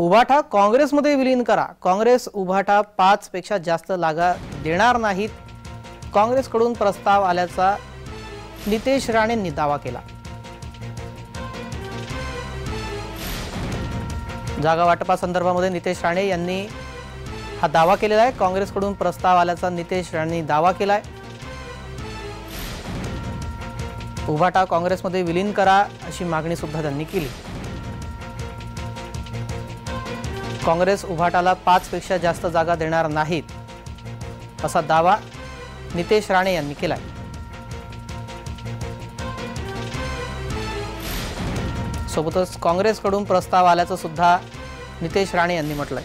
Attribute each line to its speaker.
Speaker 1: उभाटा काँग्रेसमध्ये विलीन करा। काँग्रेस उभाटा 5 पेक्षा जास्त जागा देणार नाहीत। काँग्रेसकडून प्रस्ताव आल्याचा नितेश राणेंनी दावा केला। जागा वाटपासंदर्भामध्ये नितेश राणे यांनी हा दावा केलेला आहे। काँग्रेसकडून प्रस्ताव आल्याचा नितेश राणेंनी दावा केलाय। उभाटा काँग्रेसमध्ये विलीन करा अशी मागणी सुद्धा त्यांनी केली। काँग्रेस उभाटाला 5 पेक्षा जास्त जागा देणार नाहीत असा दावा नितेश राणे यांनी केलाय। सोबतच काँग्रेसकडून प्रस्ताव आल्याचं सुद्धा नितेश राणे यांनी म्हटलंय।